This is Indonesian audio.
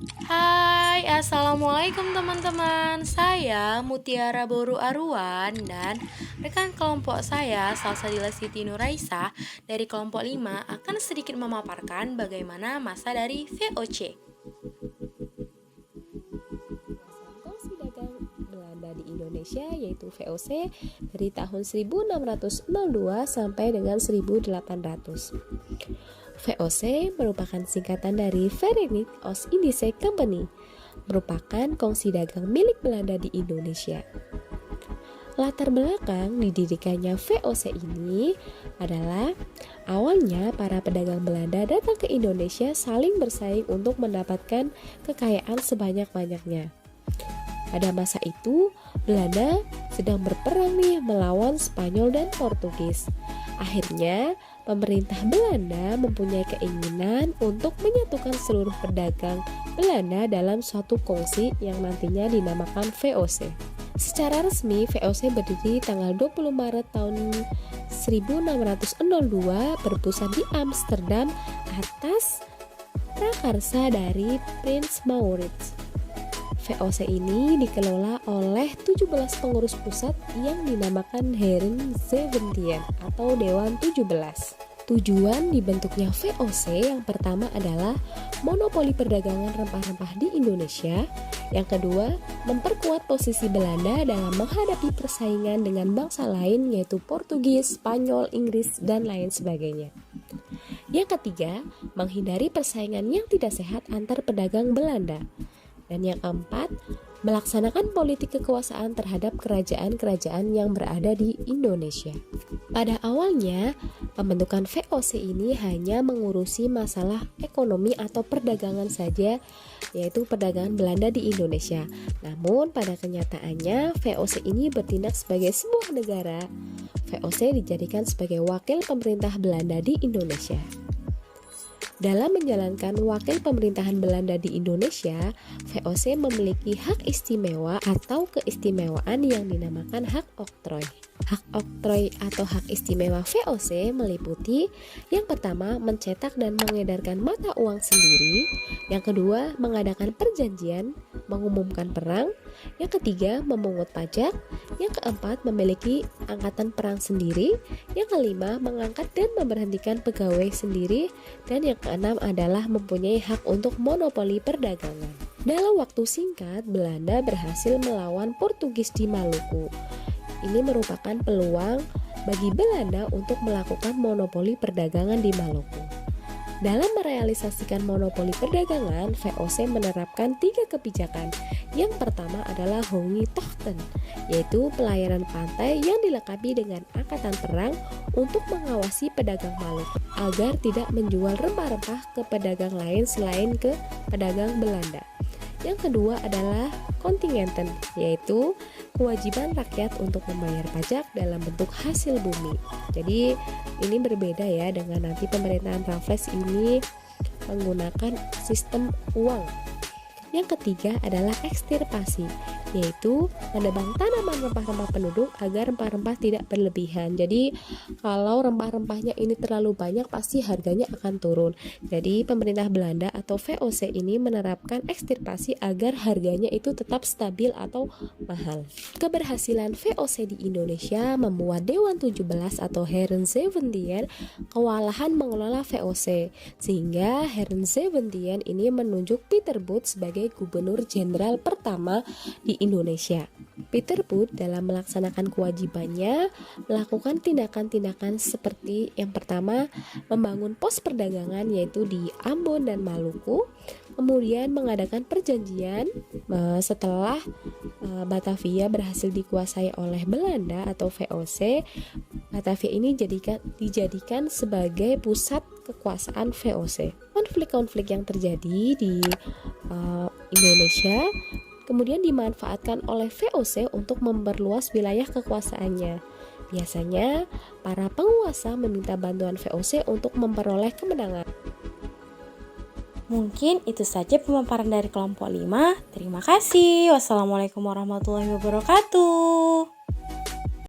Hai, Assalamualaikum teman-teman. Saya Mutiara Boru Aruan dan rekan kelompok saya Salsabila Siti Nuraisa dari kelompok 5 akan sedikit memaparkan bagaimana masa dari VOC. Kongsi dagang Belanda di Indonesia yaitu VOC dari tahun 1602 sampai dengan 1800. VOC merupakan singkatan dari Verenigd Oost-Indische Company, merupakan kongsi dagang milik Belanda di Indonesia. Latar belakang didirikannya VOC ini adalah awalnya para pedagang Belanda datang ke Indonesia saling bersaing untuk mendapatkan kekayaan sebanyak-banyaknya. Pada masa itu, Belanda sedang berperang melawan Spanyol dan Portugis. Akhirnya, pemerintah Belanda mempunyai keinginan untuk menyatukan seluruh pedagang Belanda dalam suatu kongsi yang nantinya dinamakan VOC. Secara resmi, VOC berdiri tanggal 20 Maret tahun 1602 berpusat di Amsterdam atas prakarsa dari Prins Maurits. VOC ini dikelola oleh 17 pengurus pusat yang dinamakan Heren 17 atau Dewan 17. Tujuan dibentuknya VOC yang pertama adalah monopoli perdagangan rempah-rempah di Indonesia. Yang kedua, memperkuat posisi Belanda dalam menghadapi persaingan dengan bangsa lain yaitu Portugis, Spanyol, Inggris, dan lain sebagainya. Yang ketiga, menghindari persaingan yang tidak sehat antar pedagang Belanda. Dan yang keempat, melaksanakan politik kekuasaan terhadap kerajaan-kerajaan yang berada di Indonesia. Pada awalnya, pembentukan VOC ini hanya mengurusi masalah ekonomi atau perdagangan saja, yaitu perdagangan Belanda di Indonesia. Namun, pada kenyataannya, VOC ini bertindak sebagai sebuah negara. VOC dijadikan sebagai wakil pemerintah Belanda di Indonesia. Dalam menjalankan wakil pemerintahan Belanda di Indonesia, VOC memiliki hak istimewa atau keistimewaan yang dinamakan hak oktroy. Hak oktroy atau hak istimewa VOC meliputi yang pertama mencetak dan mengedarkan mata uang sendiri, yang kedua mengadakan perjanjian, mengumumkan perang, yang ketiga memungut pajak, yang keempat memiliki angkatan perang sendiri, yang kelima mengangkat dan memberhentikan pegawai sendiri, dan yang keenam adalah mempunyai hak untuk monopoli perdagangan. Dalam waktu singkat, Belanda berhasil melawan Portugis di Maluku. Ini merupakan peluang bagi Belanda untuk melakukan monopoli perdagangan di Maluku. Dalam merealisasikan monopoli perdagangan, VOC menerapkan 3 kebijakan. Yang pertama adalah Hongi-Tochten, yaitu pelayaran pantai yang dilengkapi dengan angkatan perang untuk mengawasi pedagang Maluku agar tidak menjual rempah-rempah ke pedagang lain selain ke pedagang Belanda. Yang kedua adalah Kontingenten, yaitu kewajiban rakyat untuk membayar pajak dalam bentuk hasil bumi. Jadi ini berbeda ya dengan nanti pemerintahan Raffles ini menggunakan sistem uang. Yang ketiga adalah ekstirpasi, yaitu menebang tanaman rempah-rempah penduduk agar rempah-rempah tidak berlebihan. Jadi kalau rempah-rempahnya ini terlalu banyak pasti harganya akan turun. Jadi pemerintah Belanda atau VOC ini menerapkan ekstirpasi agar harganya itu tetap stabil atau mahal. Keberhasilan VOC di Indonesia membuat Dewan 17 atau Heren 17 kewalahan mengelola VOC, sehingga Heren 17 ini menunjuk Pieter Both sebagai Gubernur Jenderal pertama di Indonesia. Pieter Both dalam melaksanakan kewajibannya melakukan tindakan-tindakan seperti yang pertama membangun pos perdagangan yaitu di Ambon dan Maluku, kemudian mengadakan perjanjian setelah Batavia berhasil dikuasai oleh Belanda atau VOC. Batavia ini dijadikan sebagai pusat kekuasaan VOC. Konflik-konflik yang terjadi di Indonesia kemudian dimanfaatkan oleh VOC untuk memperluas wilayah kekuasaannya. Biasanya, para penguasa meminta bantuan VOC untuk memperoleh kemenangan. Mungkin itu saja pemaparan dari kelompok 5. Terima kasih. Wassalamualaikum warahmatullahi wabarakatuh.